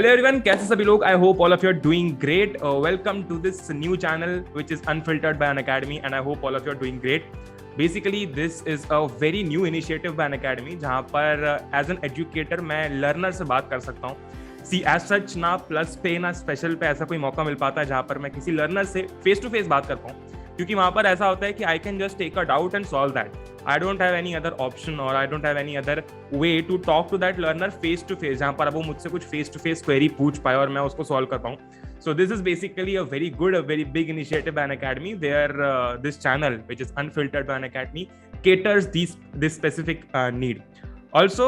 Hello everyone, कैसे सभी लोग? I hope all of you are doing great. Welcome to this new channel which is unfiltered by Unacademy and I hope all of you are doing great. Basically this is a very new initiative by Unacademy जहां पर as an educator मैं learner से बात कर सकता हूँ. सी as such ना plus पे ना स्पेशल पे ऐसा कोई मौका मिल पाता है जहां पर मैं किसी लर्नर से फेस टू फेस बात कर पाऊँ, क्योंकि वहां पर ऐसा होता है कि I can just take a doubt and solve that. I don't have any other option or I don't have any other way to talk to that learner face to face, जहाँ पर अब वो मुझसे कुछ face to face query पूछ पाए और मैं उसको solve कर पाऊँ. So this is basically a very big initiative by Unacademy where this channel, which is unfiltered by Unacademy, caters this specific need. Also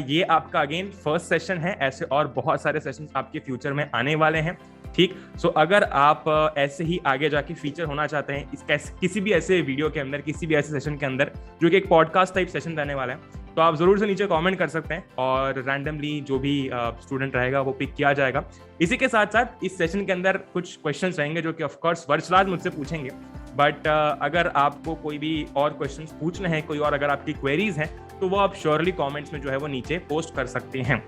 ये आपका अगेन फर्स्ट सेशन है. ऐसे और बहुत सारे सेशन आपके फ्यूचर में आने वाले हैं. ठीक, सो अगर आप ऐसे ही आगे जाके फीचर होना चाहते हैं किसी भी ऐसे वीडियो के अंदर, किसी भी ऐसे सेशन के अंदर जो कि एक पॉडकास्ट टाइप सेशन रहने वाला है, तो आप जरूर से नीचे कमेंट कर सकते हैं और रैंडमली जो भी स्टूडेंट रहेगा वो पिक किया जाएगा. इसी के साथ साथ इस सेशन के अंदर कुछ क्वेश्चंस रहेंगे जो कि ऑफकोर्स वर्षराज मुझसे पूछेंगे. बट अगर आपको कोई भी और क्वेश्चंस पूछने हैं, कोई और अगर आपकी क्वेरीज हैं, तो वो आप श्योरली कमेंट्स में जो है वो नीचे पोस्ट कर सकते हैं.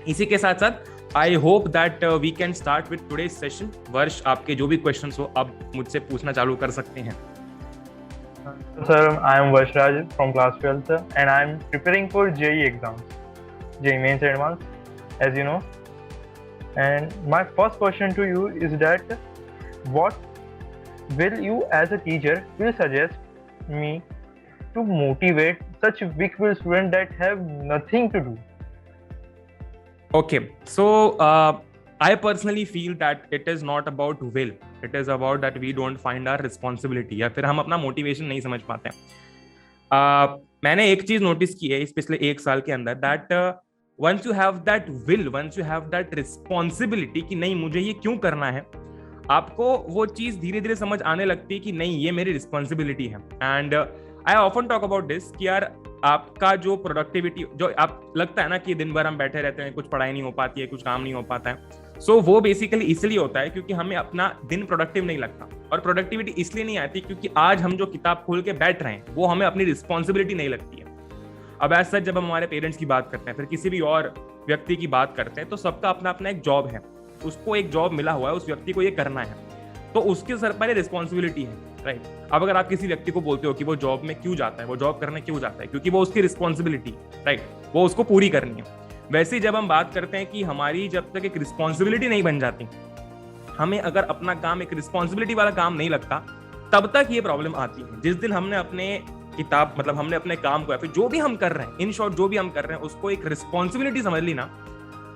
इसी के साथ साथ I hope that we can start with today's session. वर्ष, आपके जो भी क्वेश्चंस हो आप मुझसे पूछना चालू कर सकते हैं. Sir, I am Varshraj from class 12th and I am preparing for JEE exams, JEE Mains and Advanced, as you know. And my first question to you is that what will you as a teacher will suggest me to motivate such weak-willed students that have nothing to do? Okay, so I personally feel that it is not about will. It is about that we don't find our responsibility, या फिर हम अपना motivation नहीं समझ पाते हैं. मैंने एक चीज नोटिस की है इस पिछले एक साल के अंदर, that once you have that will, once you have that responsibility कि नहीं मुझे ये क्यों करना है, आपको वो चीज धीरे धीरे समझ आने लगती है कि नहीं ये मेरी रिस्पॉन्सिबिलिटी है. And I often talk about this कि यार आपका जो प्रोडक्टिविटी, जो आप लगता है ना कि दिन भर हम बैठे रहते हैं, कुछ पढ़ाई नहीं हो पाती है, कुछ काम नहीं हो पाता है, सो वो बेसिकली इसलिए होता है क्योंकि हमें अपना दिन प्रोडक्टिव नहीं लगता. और प्रोडक्टिविटी इसलिए नहीं आती क्योंकि आज हम जो किताब खोल के बैठ रहे हैं वो हमें अपनी रिस्पॉन्सिबिलिटी नहीं लगती है. अब ऐसा सच जब हम हमारे पेरेंट्स की बात करते हैं, फिर किसी भी और व्यक्ति की बात करते हैं, तो सबका अपना अपना एक जॉब है. उसको एक जॉब मिला हुआ है, उस व्यक्ति को ये करना है, तो उसके सर पर रिस्पॉन्सिबिलिटी है. राइट, अब अगर आप किसी व्यक्ति को बोलते हो कि वो जॉब में क्यों जाता है, वो जॉब करने क्यों जाता है, क्योंकि वो उसकी रिस्पॉन्सिबिलिटी, राइट, वो उसको पूरी करनी है. वैसे ही जब हम बात करते हैं कि हमारी जब तक एक रिस्पॉन्सिबिलिटी नहीं बन जाती, हमें अगर अपना काम एक रिस्पॉन्सिबिलिटी वाला काम नहीं लगता, तब तक ये प्रॉब्लम आती है. जिस दिन हमने अपने किताब मतलब हमने अपने काम को या फिर जो भी हम कर रहे हैं, इन शॉर्ट जो भी हम कर रहे हैं, उसको एक रिस्पॉन्सिबिलिटी समझ ली ना,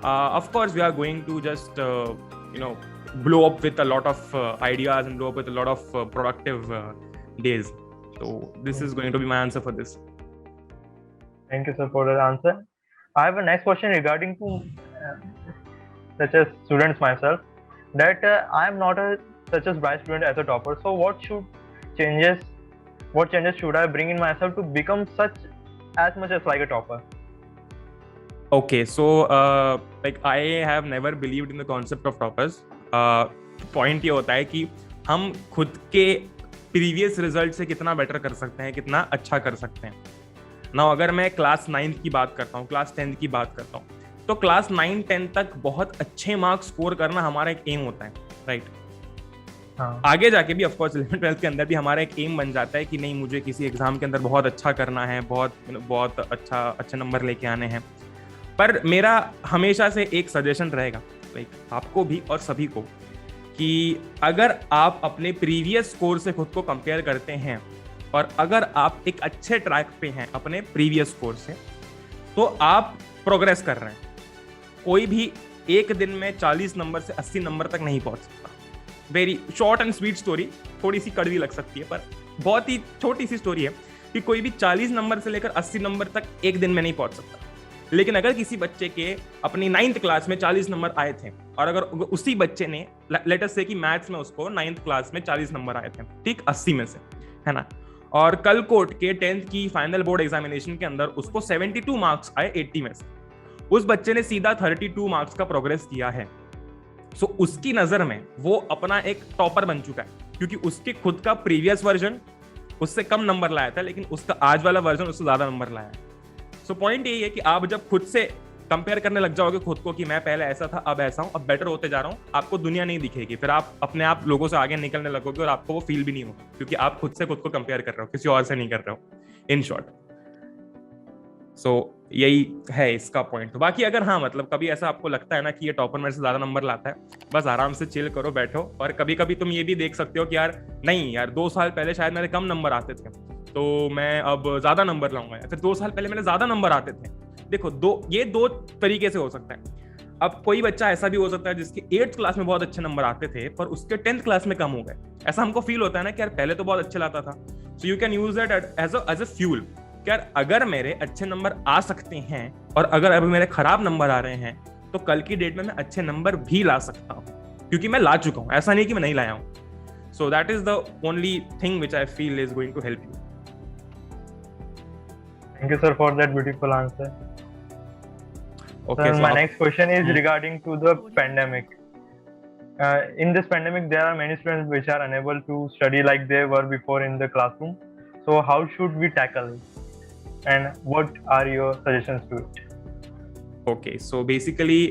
of course we are going to just blow up with a lot of ideas and blow up with a lot of productive days. So this is going to be my answer for this. Thank you, sir, for the answer. I have a next question regarding to such as students myself, that I am not such as bright student as a topper. So what changes should I bring in myself to become such as much as like a topper? Okay, so like I have never believed in the concept of toppers. Point ये होता है कि हम खुद के previous result से कितना better कर सकते हैं, कितना अच्छा कर सकते हैं ना. अगर मैं क्लास 9th की बात करता हूँ, क्लास 10th की बात करता हूँ, तो क्लास 9-10 तक बहुत अच्छे मार्क्स स्कोर करना हमारा एक एम होता है. राइट, आगे जाके भी ऑफकोर्स 11th-12th के अंदर भी हमारा एक एम बन जाता है कि नहीं मुझे किसी एग्जाम के अंदर बहुत अच्छा करना है, बहुत अच्छे नंबर लेके आने हैं. पर मेरा हमेशा से एक सजेशन रहेगा, लाइक आपको भी और सभी को, कि अगर आप अपने प्रीवियस स्कोर से खुद को कंपेयर करते हैं और अगर आप एक अच्छे ट्रैक पे हैं अपने प्रीवियस स्कोर से, तो आप प्रोग्रेस कर रहे हैं. कोई भी एक दिन में 40 नंबर से 80 नंबर तक नहीं पहुंच सकता. Very short and sweet story, थोड़ी सी कड़वी लग सकती है पर बहुत ही छोटी सी स्टोरी है कि कोई भी 40 नंबर से लेकर 80 नंबर तक एक दिन में नहीं पहुंच सकता. लेकिन अगर किसी बच्चे के अपनी 9th क्लास में 40 नंबर आए थे और अगर उसी बच्चे ने लेट अस से कि मैथ्स में उसको 9th क्लास में 40 नंबर आए थे, ठीक, 80 में से, है ना, और कल कोट के 10th की फाइनल बोर्ड एग्जामिनेशन के अंदर उसको 72 मार्क्स आए 80 में से, उस बच्चे ने सीधा 32 मार्क्स का प्रोग्रेस किया है. सो उसकी नजर में वो अपना एक टॉपर बन चुका है, क्योंकि उसके खुद का प्रीवियस वर्जन उससे कम नंबर लाया था, लेकिन उसका आज वाला वर्जन उससे ज्यादा नंबर लाया है. सो पॉइंट यही है कि आप जब खुद से कंपेयर करने लग जाओगे खुद को कि मैं पहले ऐसा था, अब ऐसा हूँ, अब बेटर होते जा रहा हूँ, आपको दुनिया नहीं दिखेगी, फिर आप अपने आप लोगों से आगे निकलने लगोगे और आपको वो फील भी नहीं होगा, क्योंकि आप खुद से खुद को कंपेयर कर रहे हो, किसी और से नहीं कर रहे हो, इन शॉर्ट। सो यही है इसका पॉइंट। तो बाकी अगर हाँ मतलब कभी ऐसा आपको लगता है ना कि ये टॉपर मेरे से ज्यादा नंबर लाता है, बस आराम से चिल करो, बैठो, और कभी कभी तुम ये भी देख सकते हो कि यार नहीं यार 2 साल पहले शायद मेरे कम नंबर आते थे, तो मैं अब ज्यादा नंबर लाऊंगा, या फिर 2 साल पहले मेरे ज्यादा नंबर आते थे। देखो ये दो तरीके से हो सकता है। अब कोई बच्चा ऐसा भी हो सकता है जिसके 8th क्लास में बहुत अच्छे नंबर आते थे पर उसके 10th क्लास में कम हो गए। ऐसा हमको फील होता है ना कि यार पहले तो बहुत अच्छे लाता था। So you can use that as a fuel. यार अगर मेरे अच्छे नंबर आ सकते हैं और अगर अभी मेरे खराब नंबर आ रहे हैं तो कल की डेट में मैं अच्छे नंबर भी ला सकता हूँ, क्योंकि मैं ला चुका हूँ, ऐसा नहीं कि मैं नहीं लाया हूँ। So that is the only thing which I feel is going to help you. Thank you, sir, for that beautiful answer. Okay, Sir, so my next question is regarding to the pandemic. In this pandemic, there are many students which are unable to study like they were before in the classroom. So, how should we tackle it? And what are your suggestions to it? Okay, so basically,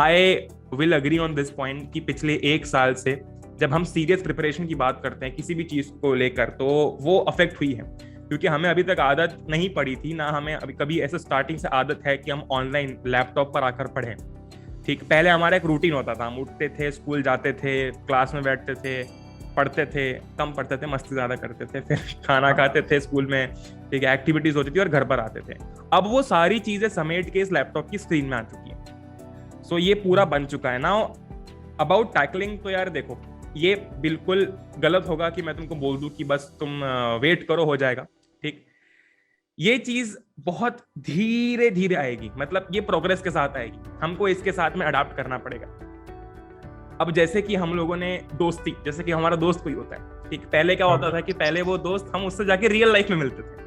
I will agree on this point कि पिछले 1 साल से जब हम serious preparation की बात करते हैं किसी भी चीज को लेकर, तो वो अफेक्ट हुई है, क्योंकि हमें अभी तक आदत नहीं पड़ी थी, ना हमें अभी कभी ऐसे स्टार्टिंग से आदत है कि हम ऑनलाइन लैपटॉप पर आकर पढ़ें। ठीक, पहले हमारा एक रूटीन होता था, हम उठते थे, स्कूल जाते थे, क्लास में बैठते थे, पढ़ते थे, कम पढ़ते थे, मस्ती ज्यादा करते थे, फिर खाना खाते थे स्कूल में, ठीक है, एक्टिविटीज होती थी और घर पर आते थे। अब वो सारी चीजें समेट के इस लैपटॉप की स्क्रीन में आ चुकी है। सो ये पूरा बन चुका है। नाउ अबाउट टैकलिंग, तो यार देखो ये बिल्कुल गलत होगा कि मैं तुमको बोल दूं कि बस तुम वेट करो हो जाएगा। ठीक, ये चीज बहुत धीरे धीरे आएगी, मतलब ये प्रोग्रेस के साथ आएगी, हमको इसके साथ में अडाप्ट करना पड़ेगा। अब जैसे कि हम लोगों ने दोस्ती, जैसे कि हमारा दोस्त कोई होता है, ठीक, पहले क्या होता था कि पहले वो दोस्त हम उससे जाके रियल लाइफ में मिलते थे,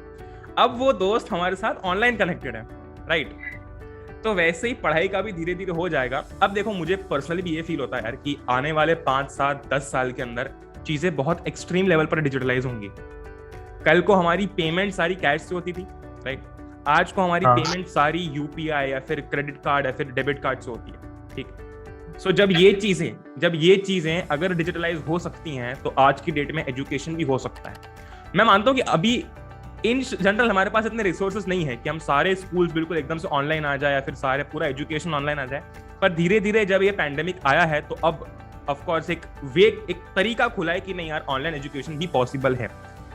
अब वो दोस्त हमारे साथ ऑनलाइन कनेक्टेड है, राइट। तो वैसे ही पढ़ाई का भी धीरे धीरे हो जाएगा। अब देखो मुझे पर्सनली भी ये फील होता है यार कि आने वाले 5, 7, 10 साल के अंदर चीजें बहुत एक्सट्रीम लेवल पर डिजिटलाइज होंगी। कल को हमारी पेमेंट सारी कैश से होती थी, राइट, आज को हमारी पेमेंट सारी यूपीआई या फिर क्रेडिट कार्ड या फिर डेबिट कार्ड से होती है। ठीक, सो जब ये चीजें अगर डिजिटलाइज हो सकती हैं तो आज की डेट में एजुकेशन भी हो सकता है। मैं मानता हूं कि अभी इन जनरल हमारे पास इतने रिसोर्सेज नहीं है कि हम सारे स्कूल्स बिल्कुल एकदम से ऑनलाइन आ जाए या फिर सारे पूरा एजुकेशन ऑनलाइन आ जाए, पर धीरे धीरे जब ये पैंडेमिक आया है तो अब ऑफ कोर्स एक तरीका खुला है कि नहीं यार ऑनलाइन एजुकेशन भी पॉसिबल है।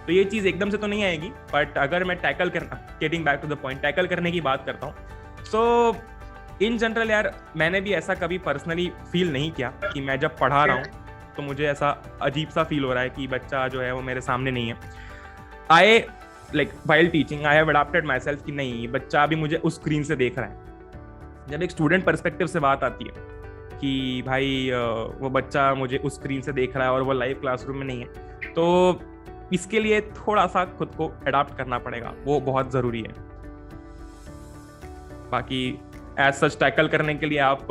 तो ये चीज एकदम से तो नहीं आएगी, बट अगर मैं getting back to the point, tackle करने की बात करता हूँ, सो इन जनरल यार मैंने भी ऐसा कभी पर्सनली फील नहीं किया कि मैं जब पढ़ा रहा हूँ तो मुझे ऐसा अजीब सा फील हो रहा है कि बच्चा जो है वो मेरे सामने नहीं है। I like while teaching I have adopted my self कि नहीं, बच्चा अभी मुझे उस स्क्रीन से देख रहा है। जब एक स्टूडेंट पर्सपेक्टिव से बात आती है कि भाई वो बच्चा मुझे उस स्क्रीन से देख रहा है और वो लाइव क्लासरूम में नहीं है, तो इसके लिए थोड़ा सा खुद को अडॉप्ट करना पड़ेगा, वो बहुत जरूरी है। बाकी एज सच टैकल करने के लिए आप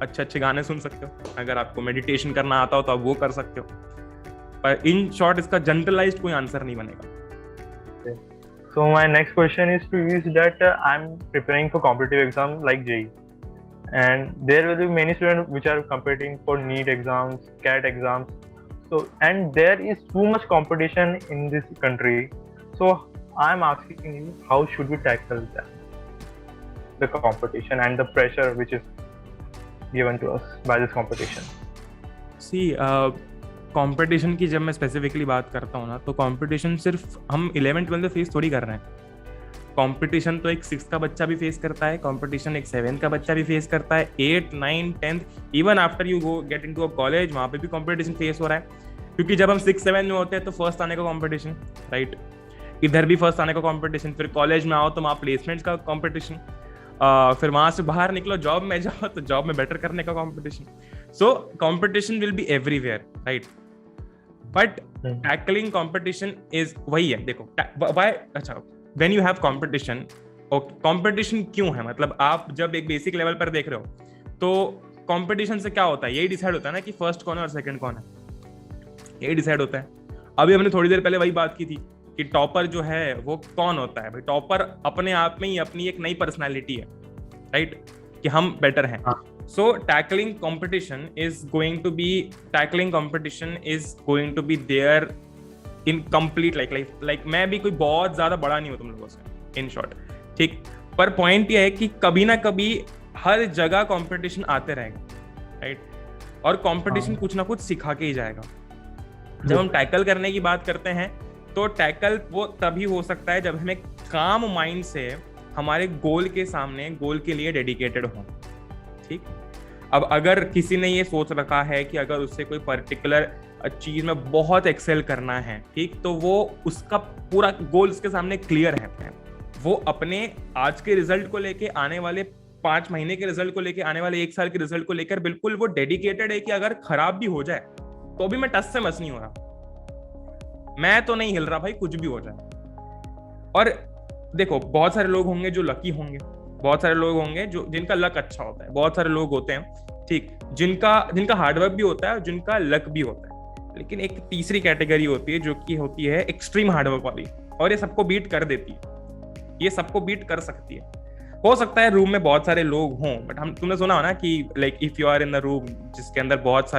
अच्छे अच्छे गाने सुन सकते हो, अगर आपको मेडिटेशन करना आता हो तो आप वो कर सकते हो, पर इन शॉर्ट इसका जनरलाइज्ड कोई आंसर नहीं बनेगा। So my next question is to you is that I'm preparing for competitive exam like JEE, and there will be many students which are competing for NEET exams, CAT exams. So and there is too much competition in this country. So I'm asking you, how should we tackle that? The competition and the pressure which is given to us by this competition. See, competition की जब मैं specifically बात करता हूँ ना, तो competition सिर्फ हम 11th 12th फेस थोड़ी कर रहे हैं। कंपटीशन तो एक 6th का बच्चा भी फेस करता है, कंपटीशन एक 7th का बच्चा भी फेस करता है, 8, 9, 10, even after you go get into a college, वहाँ पे भी कंपटीशन फेस हो रहा है। क्योंकि जब हम 6, 7 में होते हैं तो फर्स्ट आने का कंपटीशन, राइट, इधर भी फर्स्ट आने का कंपटीशन, फिर कॉलेज में आओ तो वहाँ प्लेसमेंट्स का कंपटीशन, फिर वहाँ से बाहर निकलो जॉब में जाओ तो जॉब में बेटर करने का competition. So competition will be everywhere, right, but tackling competition is वही है। देखो व्हाई, अच्छा, when you have competition, competition क्यों है, मतलब आप जब एक बेसिक लेवल पर देख रहे हो तो कंपटीशन से क्या होता है, यही डिसाइड होता है ना कि फर्स्ट कौन है और सेकंड कौन है, यही डिसाइड होता है। अभी हमने थोड़ी देर पहले वही बात की थी कि टॉपर जो है वो कौन होता है। भाई टॉपर अपने आप में ही अपनी एक नई पर्सनालिटी है, राइट। कि हम बेटर हैं. हाँ. So tackling competition is going to be there in complete like मैं भी कोई बहुत ज्यादा बड़ा नहीं हूँ तुम लोगों से, इन शॉर्ट. ठीक, पर पॉइंट ये है कि कभी ना कभी हर जगह कंपटीशन आते रहेगा, राइट? और कंपटीशन कुछ ना कुछ सिखा के ही जाएगा. जब हम टैकल करने की बात करते हैं तो टैकल वो तभी हो सकता है जब हमें काम माइंड से हमारे गोल के सामने, गोल के लिए डेडिकेटेड हो. ठीक, अब अगर किसी ने ये सोच रखा है कि अगर उससे कोई पर्टिकुलर चीज में बहुत एक्सेल करना है, ठीक, तो वो उसका पूरा गोल उसके सामने क्लियर है. वो अपने आज के रिजल्ट को लेके, आने वाले 5 महीने के रिजल्ट को लेके, आने वाले 1 साल के रिजल्ट को लेकर बिल्कुल वो डेडिकेटेड है कि अगर खराब भी हो जाए तो भी मैं टस से मस नहीं हो रहा, मैं तो नहीं हिल रहा भाई, कुछ भी हो जाए. और देखो, बहुत सारे लोग होंगे जो लकी होंगे, बहुत सारे लोग होंगे जो जिनका लक अच्छा होता है, बहुत सारे लोग होते हैं, ठीक, जिनका हार्डवर्क भी होता है और जिनका लक भी होता है. लेकिन एक तीसरी कैटेगरी होती है जो कि होती है एक्सट्रीम हार्डवर्क वाली, और ये सबको बीट कर देती है, ये सबको बीट कर सकती है. हो सकता है रूम में बहुत सारे लोग हों, बट तुमने सुना हो ना कि like if you are in the room जिसके अंदर बहुत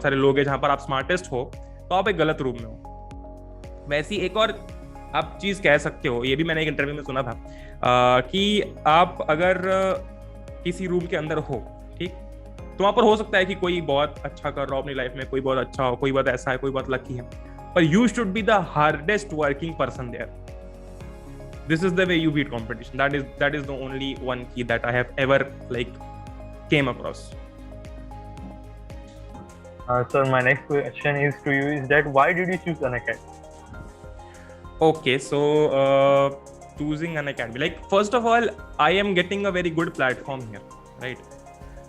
सारे लोग हैं, जहां पर आप स्मार्टेस्ट हो, तो आप एक गलत रूम में हो. वैसी एक और आप चीज कह सकते हो, ये भी मैंने एक इंटरव्यू में सुना था, कि आप अगर किसी रूम के अंदर हो, ठीक, तो वहां पर हो सकता है कि कोई बहुत अच्छा कर रहा हो अपनी लाइफ में, कोई बहुत अच्छा हो, कोई बहुत ऐसा है, कोई बहुत लकी है, पर you should be the hardest working person there. This is the way you beat competition. That is the only one key that I have ever like came across. Sir, my next question is to you is that why did you choose Unacademy? Okay, so choosing Unacademy, like first of all, I am getting a very good platform here, right?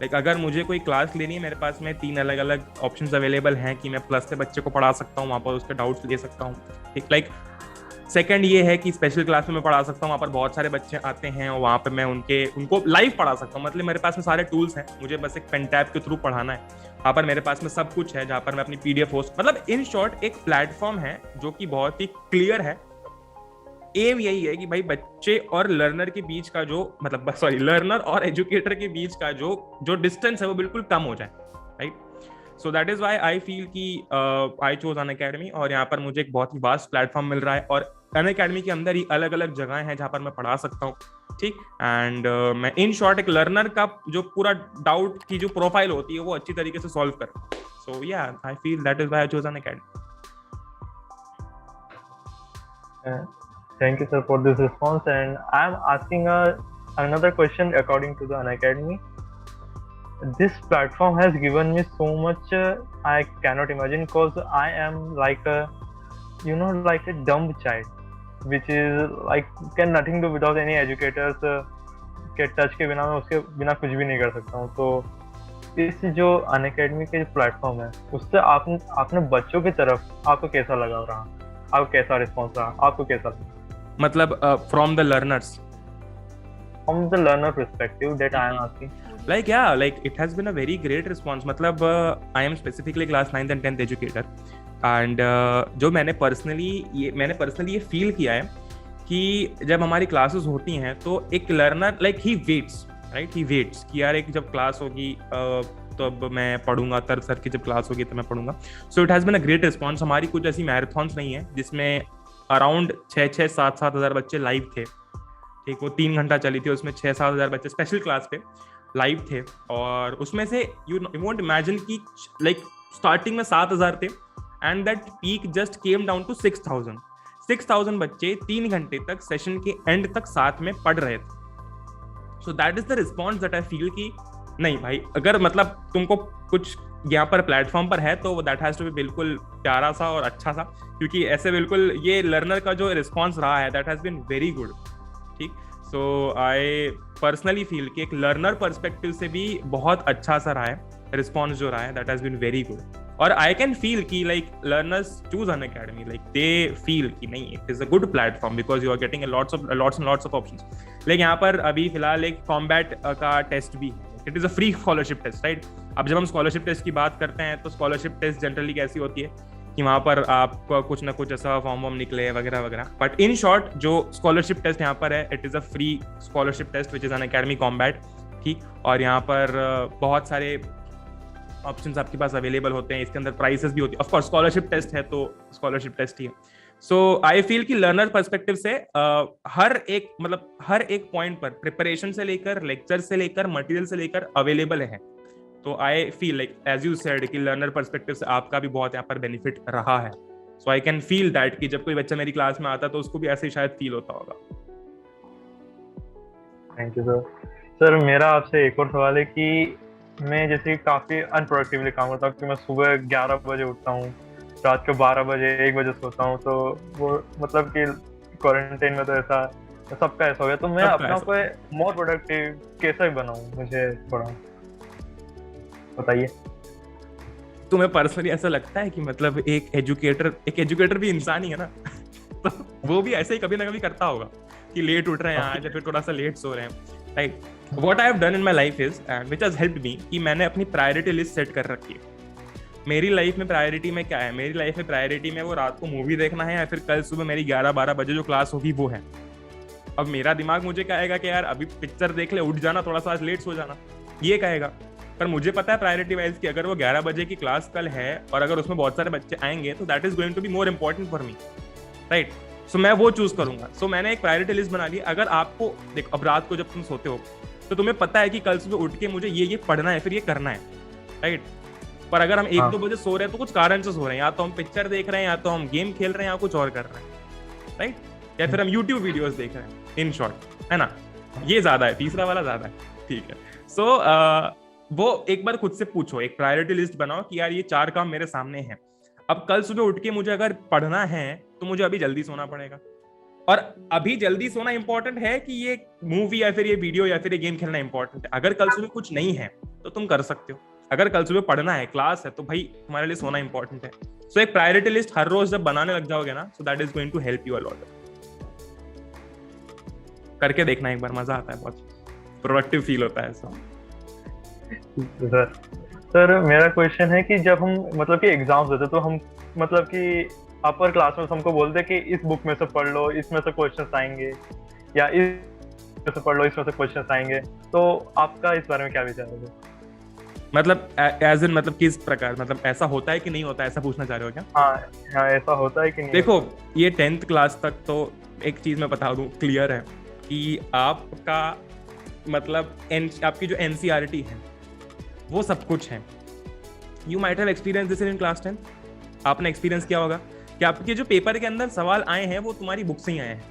Like अगर मुझे कोई class लेनी है, मेरे पास में 3 अलग अलग options available हैं कि मैं प्लस से बच्चे को पढ़ा सकता हूँ, वहाँ पर उसके डाउट्स ले सकता हूँ. ठीक, लाइक सेकंड ये है कि स्पेशल क्लास में मैं पढ़ा सकता हूँ, वहाँ पर बहुत सारे बच्चे आते हैं और वहाँ पे मैं उनको लाइव पढ़ा सकता हूँ. मतलब मेरे पास में सारे टूल्स हैं, मुझे बस एक पेन टैब के थ्रू पढ़ाना है. वहाँ पर मेरे पास में सब कुछ है, जहाँ पर मैं अपनी PDF होस्ट, मतलब इन शॉर्ट एक प्लेटफॉर्म है जो कि बहुत ही क्लियर है. एम यही है कि भाई बच्चे और लर्नर के बीच का जो लर्नर और एजुकेटर के बीच का जो डिस्टेंस है वो बिल्कुल कम हो जाए, right? So that is why I feel कि आई चोज अनअकैडमी, और यहाँ पर मुझे एक बहुत ही वास्ट प्लेटफॉर्म मिल रहा है, और अनअकैडमी के अंदर ही अलग अलग जगहें हैं जहाँ पर मैं पढ़ा सकता हूँ. ठीक, एंड मैं इन शॉर्ट एक लर्नर का जो पूरा डाउट की जो प्रोफाइल होती है वो अच्छी तरीके से सॉल्व कर. सो या I feel that is why I chose Unacademy. Thank you, sir, for this response. And I am asking another question according to the Unacademy. This platform has given me so much I cannot imagine, because I am like a dumb child, which is like can nothing do without any educators के touch के बिना, मैं उसके बिना कुछ भी नहीं कर सकता हूँ. तो इस जो Unacademy के प्लेटफॉर्म है, उससे आपने बच्चों की तरफ आपको कैसा लगा रहा, आपको कैसा रिस्पॉन्स रहा, आपको कैसा लगा? मतलब from the learners, from the learner perspective that I am asking. Like it has been a very great response. मतलब I am specifically class 9th and 10th educator, and जो मैंने पर्सनली ये फील किया है कि जब हमारी क्लासेस होती हैं तो एक लर्नर लाइक ही वेट्स कि यार एक जब क्लास होगी तो अब मैं पढ़ूंगा, सर की जब क्लास होगी तो मैं पढ़ूंगा. So it has been a great response. हमारी कुछ ऐसी मैराथन्स नहीं है जिसमें अराउंड 6-7 हज़ार बच्चे लाइव थे. ठीक, वो 3 घंटा चली थी, उसमें 6-7 हज़ार बच्चे स्पेशल क्लास पे लाइव थे, और उसमें से यू वोंट इमेजिन कि लाइक स्टार्टिंग में 7,000 थे, and that peak just came down to 6,000 बच्चे 3 घंटे तक सेशन के एंड तक साथ में पढ़ रहे थे. सो that is the response that I feel कि नहीं भाई, अगर मतलब तुमको कुछ यहाँ पर प्लेटफॉर्म पर है तो दैट हैज टू बी बिल्कुल प्यारा सा और अच्छा सा, क्योंकि ऐसे बिल्कुल ये लर्नर का जो रिस्पॉन्स रहा है that has been very good. ठीक, सो आई पर्सनली फील कि एक लर्नर पर्सपेक्टिव से भी बहुत अच्छा सा रहा है रिस्पॉन्स जो रहा है, that has been very good. और आई कैन फील कि like learners choose Unacademy, like they feel कि नहीं, it is a good platform because you are getting lots and lots of options. लेकिन यहाँ पर अभी फिलहाल एक कॉम्बैट का टेस्ट भी है. It is a free scholarship test, right? अब जब हम स्कॉलरशिप टेस्ट की बात करते हैं तो स्कॉलरशिप टेस्ट जनरली कैसी होती है कि वहाँ पर आपको कुछ ना कुछ ऐसा फॉर्म वॉर्म निकले वगैरह वगैरह. बट इन शॉर्ट जो स्कॉलरशिप टेस्ट यहाँ पर है, it is a free scholarship test which is Unacademy combat, ठीक। और यहाँ पर बहुत सारे ऑप्शंस आपके पास अवेलेबल होते हैं, इसके अंदर प्राइसेस भी होती है, ऑफ कोर्स स्कॉलरशिप टेस्ट है तो स्कॉलरशिप टेस्ट ही है। सो आई फील कि लर्नर पर्सपेक्टिव से हर एक पॉइंट पर प्रिपरेशन से लेकर लेक्चर से लेकर मटेरियल से लेकर अवेलेबल है। तो I feel like as you said कि लर्नर पर्सपेक्टिव से आपका भी बहुत यहाँ पर बेनिफिट रहा है। So I can feel that कि जब कोई बच्चा मेरी क्लास में आता तो उसको भी ऐसे ही शायद फील होता होगा। Thank you sir. सर मेरा आपसे एक और सवाल है कि मैं जैसे काफ़ी अनप्रोडक्टिवली काम करता हूँ कि मैं सुबह 11 बजे उठता हूँ, रात को 12 बजे 1 बजे सोता हूँ, तो वो मतलब कि क्वारंटाइन में तो ऐसा सबका ऐसा हो गया, तो मैं अपना को मोर प्रोडक्टिव कैसे बनाऊँ, मुझे थोड़ा बताइए। तुम्हें पर्सनली ऐसा लगता है कि मतलब एक एजुकेटर भी इंसान ही है ना तो वो भी ऐसे ही कभी ना कभी करता होगा कि लेट उठ रहे हैं आज या फिर थोड़ा सा लेट सो रहे हैं, right. What I have done in my life is and which has helped me कि मैंने अपनी प्रायोरिटी लिस्ट सेट कर रखी है। मेरी लाइफ में प्रायोरिटी में क्या है, मेरी लाइफ में प्रायोरिटी में वो रात को मूवी देखना है या फिर कल सुबह मेरी 11-12 बजे जो क्लास होगी वो है। अब मेरा दिमाग मुझे कहेगा कि यार अभी पिक्चर देख ले, उठ जाना, थोड़ा सा आज लेट सो जाना, ये कहेगा। पर मुझे पता है प्रायोरिटी वाइज कि अगर वो 11 बजे की क्लास कल है और अगर उसमें बहुत सारे बच्चे आएंगे तो that is going to be more important for me, right. So मैं वो चूज करूंगा। सो मैंने एक प्रायोरिटी लिस्ट बना ली। अगर आपको देख, अब रात को जब तुम सोते हो तो तुम्हें पता है कि कल सुबह उठ के मुझे ये पढ़ना है, फिर ये करना है, राइट। पर अगर हम 1-2 बजे सो रहे हैं तो कुछ कारण से सो रहे हैं, या तो हम पिक्चर देख रहे हैं, या तो हम गेम खेल रहे हैं, या कुछ और कर रहे हैं, राइट, या फिर हम यूट्यूब वीडियोस देख रहे हैं, इन शॉर्ट, है ना। ये ज्यादा है, तीसरा वाला ज्यादा है, ठीक है। सो वो एक बार खुद से पूछो, एक प्रायोरिटी लिस्ट बनाओ कि यार ये 4 काम मेरे सामने हैं। अब कल सुबह उठ के मुझे अगर पढ़ना है तो मुझे अभी जल्दी सोना पड़ेगा, और अभी जल्दी सोना इंपॉर्टेंट है कि ये मूवी या फिर ये वीडियो या फिर ये गेम खेलना इंपॉर्टेंट है। अगर कल सुबह कुछ नहीं है तो तुम कर सकते हो। अगर कल सुबह पढ़ना है, क्लास है, तो भाई तुम्हारे लिए सोना इंपॉर्टेंट है। सो एक प्रायोरिटी लिस्ट हर रोज जब बनाने लग जाओगे ना, so that is going to help you a lot. करके देखना एक बार, मजा आता है, बहुत प्रोडक्टिव फील होता है ऐसा। सर मेरा क्वेश्चन है कि जब हम मतलब कि एग्जाम्स देते तो हम मतलब कि अपर क्लास में हमको बोलते हैं कि इस बुक में से पढ़ लो, इसमें से क्वेश्चंस आएंगे, या इस से पढ़ लो, इसमें से क्वेश्चंस आएंगे, तो आपका इस बारे में क्या विचार है? मतलब एज इन मतलब किस प्रकार, मतलब ऐसा होता है कि नहीं होता, ऐसा पूछना चाह रहे हो क्या? हाँ ऐसा होता है कि नहीं? देखो, ये 10th क्लास तक तो एक चीज मैं बता दूं, क्लियर है कि आपका मतलब आपकी जो NCERT है वो सब कुछ है। You might have experience this in class 10। आपने एक्सपीरियंस किया होगा कि आपके जो पेपर के अंदर सवाल आए हैं वो तुम्हारी बुक से ही आए हैं।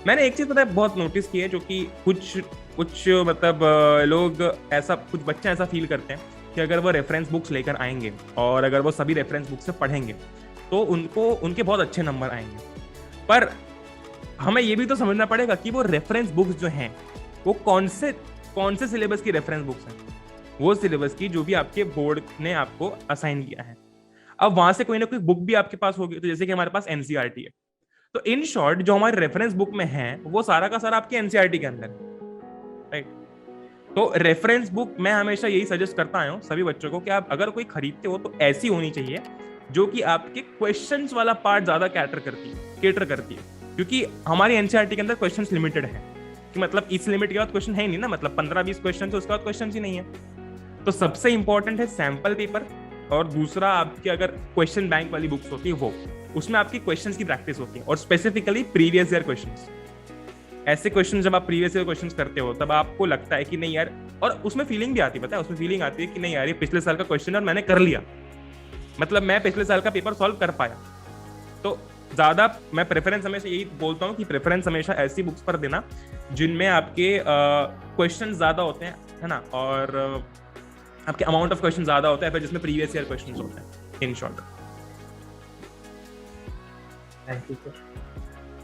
मैंने एक चीज पता है बहुत नोटिस की है, जो कि कुछ मतलब लोग ऐसा, कुछ बच्चे ऐसा फील करते हैं कि अगर वो रेफरेंस बुक्स लेकर आएंगे और अगर वो सभी रेफरेंस बुक से पढ़ेंगे तो उनके बहुत अच्छे नंबर आएंगे। पर हमें ये भी तो समझना पड़ेगा कि वो रेफरेंस बुक्स जो हैं वो कौन से सिलेबस की रेफरेंस बुक्स हैं। वो सिलेबस की जो भी आपके बोर्ड ने आपको असाइन किया है। अब वहां से कोई ना कोई बुक भी आपके पास होगी, तो जैसे कि हमारे पास NCERT है, तो इन शॉर्ट जो हमारे रेफरेंस बुक में है वो सारा का सारा आपके NCERT के अंदर है, राइट। तो रेफरेंस बुक मैं हमेशा यही सजेस्ट करता आया हूँ सभी बच्चों को कि आप अगर कोई खरीदते हो तो ऐसी होनी चाहिए जो कि आपके क्वेश्चंस वाला पार्ट ज्यादा कैटर करती है, क्योंकि हमारी NCERT के अंदर क्वेश्चंस लिमिटेड है, कि मतलब इस लिमिट के बाद क्वेश्चन है ही नहीं ना, मतलब 15-20 क्वेश्चन है, उसके बाद क्वेश्चन ही नहीं है। तो सबसे इंपॉर्टेंट है सैंपल पेपर, और दूसरा आपकी अगर क्वेश्चन बैंक वाली बुक्स होती है वो, उसमें आपकी क्वेश्चंस की प्रैक्टिस होती है, और स्पेसिफिकली प्रीवियस ईयर क्वेश्चंस। ऐसे क्वेश्चन जब आप प्रीवियस ईयर क्वेश्चंस करते हो तब आपको लगता है कि नहीं यार, और उसमें फीलिंग भी आती है, पता है, उसमें फीलिंग आती है कि नहीं यार ये पिछले साल का क्वेश्चन और मैंने कर लिया, मतलब मैं पिछले साल का पेपर सॉल्व कर पाया। तो ज्यादा मैं प्रेफरेंस हमेशा यही बोलता हूँ कि प्रेफरेंस हमेशा ऐसी बुक्स पर देना जिनमें आपके क्वेश्चन ज्यादा होते हैं, है ना, और आपके अमाउंट ऑफ क्वेश्चन ज्यादा होता है, फिर जिसमें प्रीवियस ईयर क्वेश्चंस होते हैं, in short. Thank you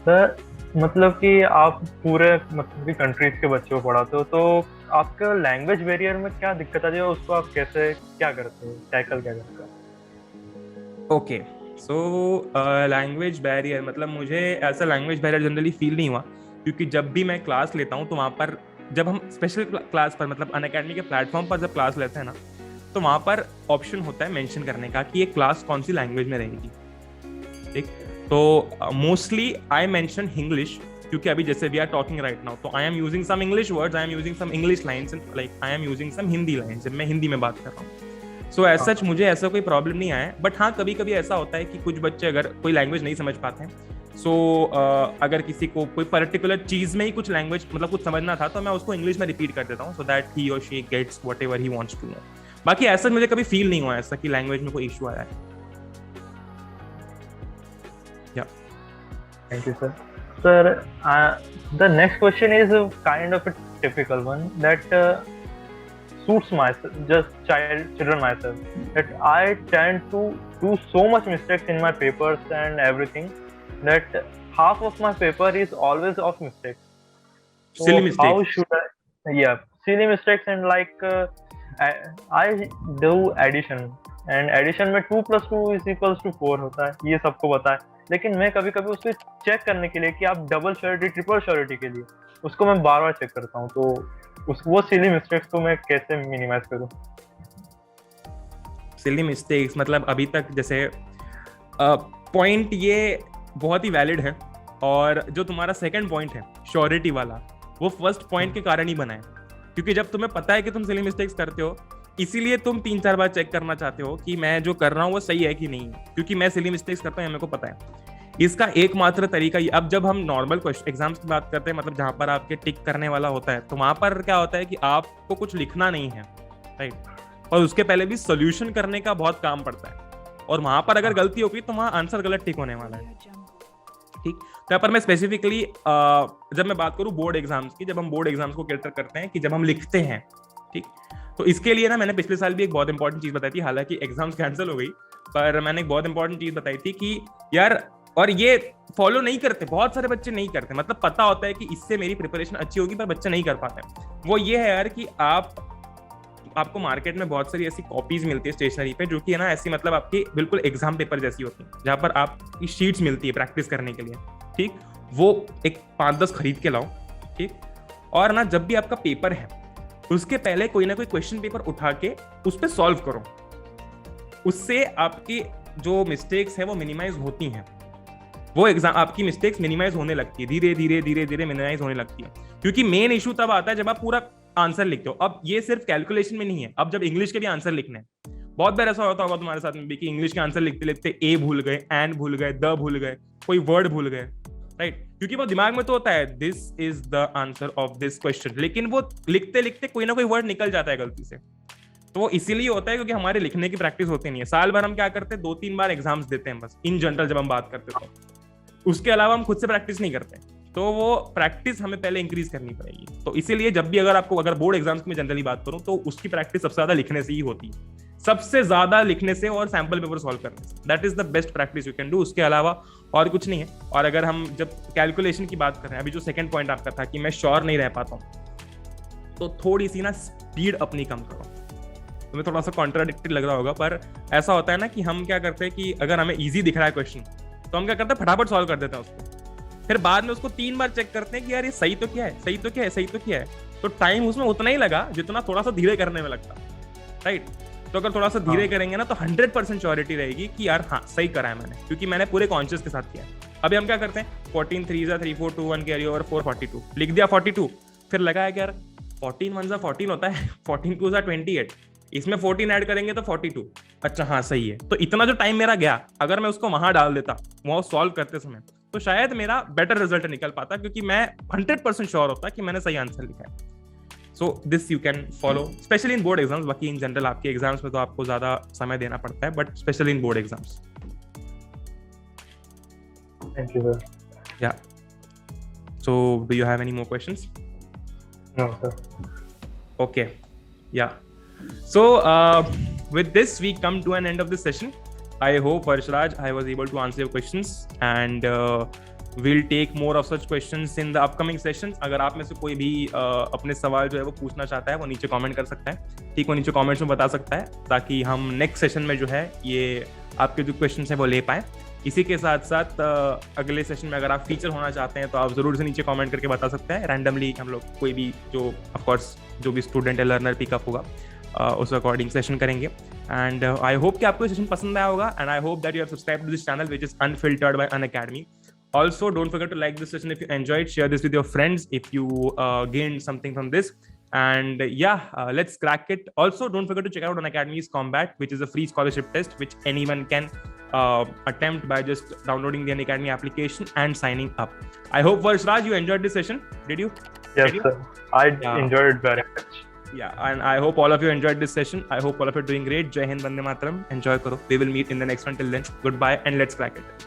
sir. मतलब कि आप पूरे मतलब कि कंट्रीज के बच्चों को पढ़ाते हो, तो आपका लैंग्वेज बैरियर में क्या दिक्कत आती है, उसको आप कैसे क्या करते हो, टैकल क्या करते हो? ओके, सो लैंग्वेज बैरियर, मतलब मुझे ऐसा लैंग्वेज बैरियर जनरली फील नहीं हुआ, क्योंकि जब भी मैं क्लास लेता हूँ तो वहाँ पर जब हम स्पेशल क्लास पर मतलब अनअकैडमी के प्लेटफॉर्म पर जब क्लास लेते हैं ना, तो वहाँ पर ऑप्शन होता है मेंशन करने का कि ये क्लास कौन सी लैंग्वेज में रहेगी, ठीक। तो मोस्टली आई मेंशन इंग्लिश क्योंकि अभी जैसे we are talking right now, तो I am using some English words, I am using some English lines, like I am using some Hindi lines, मैं हिंदी में बात कर रहा हूँ। सो एज सच मुझे ऐसा कोई प्रॉब्लम नहीं आया है, बट हाँ कभी कभी ऐसा होता है कि कुछ बच्चे अगर कोई लैंग्वेज नहीं समझ पाते हैं, सो अगर किसी को कोई पर्टिकुलर चीज में ही कुछ लैंग्वेज मतलब कुछ समझना था, तो मैं उसको इंग्लिश में रिपीट कर देता हूँ, सो दैट ही और she gets whatever he wants to know. बाकी ऐसा मुझे कभी फील नहीं हुआ ऐसा कि लैंग्वेज में कोई इशू आया है। Thank you, sir. Sir, the next question is kind of a typical one that suits myself, just children myself. That I tend to do so much mistakes in my papers and everything that half of my paper is always of mistakes. So Silly mistakes. How should I? Yeah, silly mistakes and like I do addition and addition में 2 + 2 = 4 होता है, ये सबको पता है, लेकिन मैं कभी कभी उसको चेक करने के लिए कि आप डबल श्योरिटी ट्रिपल श्योरिटी के लिए उसको मैं बार बार चेक करता हूँ, तो वो सिली मिस्टेक्स को मैं कैसे मिनिमाइज करूँ? सिली मिस्टेक्स मतलब अभी तक जैसे पॉइंट ये बहुत ही वैलिड है, और जो तुम्हारा सेकंड पॉइंट है श्योरिटी वाला, वो फर्स्ट पॉइंट के कारण ही बना है, क्योंकि जब तुम्हें पता है कि तुम सिली मिस्टेक्स करते हो, इसीलिए तुम 3-4 बार चेक करना चाहते हो कि मैं जो कर रहा हूँ वो सही है कि नहीं है, क्योंकि मैं सिली मिस्टेक्स करता हूँ, मेरे को पता है। इसका एकमात्र तरीका ये, अब जब हम नॉर्मल क्वेश्चन एग्जाम्स की बात करते हैं, मतलब जहां पर आपके टिक करने वाला होता है, तो वहां पर क्या होता है कि आपको कुछ लिखना नहीं है, राइट, और उसके पहले भी सोल्यूशन करने का बहुत काम पड़ता है, और वहां पर अगर गलती होगी तो वहां आंसर गलत टिक होने वाला है, ठीक। तो यहाँ पर मैं स्पेसिफिकली जब मैं बात करूँ बोर्ड एग्जाम्स की, जब हम बोर्ड एग्जाम्स को कैटर करते हैं कि जब हम लिखते हैं, ठीक, तो इसके लिए ना मैंने पिछले साल भी एक बहुत इंपॉर्टेंट चीज बताई थी, हालांकि एग्जाम्स कैंसिल हो गई, पर मैंने एक बहुत इंपॉर्टेंट चीज बताई थी कि यार, और ये फॉलो नहीं करते, बहुत सारे बच्चे नहीं करते, मतलब पता होता है कि इससे मेरी प्रिपरेशन अच्छी होगी, पर बच्चे नहीं कर पाते। वो ये है यार कि आपको मार्केट में बहुत सारी ऐसी कॉपीज मिलती है स्टेशनरी पे, जो कि है ना ऐसी, मतलब आपकी बिल्कुल एग्जाम पेपर जैसी होती है, जहां पर आपकी शीट्स मिलती है प्रैक्टिस करने के लिए, ठीक। वो एक 5-10 खरीद के लाओ, ठीक, और ना जब भी आपका पेपर है उसके पहले कोई ना कोई क्वेश्चन पेपर उठा के उस पर सॉल्व करो, उससे आपकी जो मिस्टेक्स है वो मिनिमाइज होती हैं, वो एग्जाम आपकी मिस्टेक्स मिनिमाइज होने लगती है, धीरे धीरे मिनिमाइज होने लगती है, क्योंकि मेन इशू तब आता है जब आप पूरा आंसर लिखते हो। अब ये सिर्फ कैलकुलेशन में नहीं है, अब जब इंग्लिश के भी आंसर लिखने हैं, बहुत बार ऐसा होता होगा तुम्हारे साथ में भी कि इंग्लिश के आंसर लिखते लिखते ए भूल गए, एन भूल गए, द भूल गए, कोई वर्ड भूल गए, राइट, क्योंकि वो दिमाग में तो होता है this is the answer of this question, लेकिन वो लिखते लिखते कोई ना कोई वर्ड निकल जाता है गलती से। तो वो इसीलिए होता है क्योंकि हमारे लिखने की प्रैक्टिस होती नहीं है। साल भर हम क्या करते हैं, 2-3 बार एग्जाम्स देते हैं बस, इन जनरल जब हम बात करते हैं, तो उसके अलावा हम खुद से प्रैक्टिस नहीं करते, तो वो प्रैक्टिस हमें पहले इंक्रीज करनी पड़ेगी। तो इसीलिए जब भी अगर बोर्ड एग्जाम्स की मैं जनरली बात करूं, तो उसकी प्रैक्टिस सबसे ज्यादा लिखने से ही होती है, सबसे ज्यादा लिखने से और सैंपल पेपर सॉल्व करने से। That is the best practice you can do, उसके अलावा और कुछ नहीं है। और अगर हम जब कैलकुलेशन की बात कर रहे हैं, अभी जो सेकंड पॉइंट आपका था कि मैं श्योर नहीं रह पाता हूँ, तो थोड़ी सी ना स्पीड अपनी कम करो। तुम्हें थोड़ा सा कॉन्ट्राडिक्टरी लग रहा होगा, पर ऐसा होता है ना कि हम क्या करते हैं कि अगर हमें ईजी दिख रहा है क्वेश्चन, तो हम क्या करते हैं, फटाफट सॉल्व कर देते हैं उसको, फिर बाद में उसको 3 बार चेक करते हैं कि यार ये सही तो क्या है, सही तो क्या है, सही तो क्या है। तो टाइम उसमें उतना ही लगा जितना थोड़ा सा धीरे करने में लगता, राइट। तो अगर थोड़ा सा धीरे करेंगे ना, तो 100% श्योरिटी रहेगी कि यार हाँ सही करा है मैंने, क्योंकि मैंने पूरे कॉन्शियस के साथ किया है। अभी हम क्या करते हैं, 14 3 3 4 2 1 कैरी ओवर 4 42 लिख दिया 42, फिर लगा है कि यार 14 1 14 होता है, 14 2 28, इसमें 14 ऐड करेंगे तो 42, अच्छा हाँ सही है। तो इतना जो टाइम मेरा गया, अगर मैं उसको वहां डाल देता, वहां सॉल्व करते समय, तो शायद मेरा बेटर रिजल्ट निकल पाता, क्योंकि मैं 100% श्योर होता कि मैंने सही आंसर लिखा है। So this you can follow, specially in board exams. बाकी इन जनरल आपके एग्जाम्स में तो आपको ज्यादा समय देना पड़ता है, but specially in board exams. Thank you, sir. Yeah. So do you have any more questions? No, sir. Okay. Yeah. So with this we come to an end of this session. I hope Varshraj I was able to answer your questions, and we'll take more of such questions in the upcoming sessions. अगर आप में से कोई भी अपने सवाल जो है वो पूछना चाहता है, वो नीचे कमेंट कर सकता है, ठीक, वो नीचे कमेंट्स में बता सकता है, ताकि हम नेक्स्ट सेशन में जो है ये आपके जो क्वेश्चंस हैं वो ले पाए। इसी के साथ साथ अगले सेशन में अगर आप फीचर होना चाहते हैं, तो आप जरूर से नीचे कमेंट करके बता सकते हैं। रैंडमली हम लोग कोई भी जो ऑफकोर्स जो भी स्टूडेंट है लर्नर पिकअप होगा, उस अकॉर्डिंग सेशन करेंगे। एंड आई होप कि आपको सेशन पसंद आया होगा, and I hope that you have subscribe to this channel which is unfiltered by Unacademy. Also, don't forget to like this session if you enjoyed. Share this with your friends if you gained something from this. And let's crack it. Also, don't forget to check out Unacademy's Combat, which is a free scholarship test which anyone can attempt by just downloading the Unacademy application and signing up. I hope, Varshraj, you enjoyed this session. Did you? Yes, sir. I enjoyed it very much. Yeah, and I hope all of you enjoyed this session. I hope all of you are doing great. Jai Hind, Vande Mataram. Enjoy karo. We will meet in the next one. Till then, goodbye and let's crack it.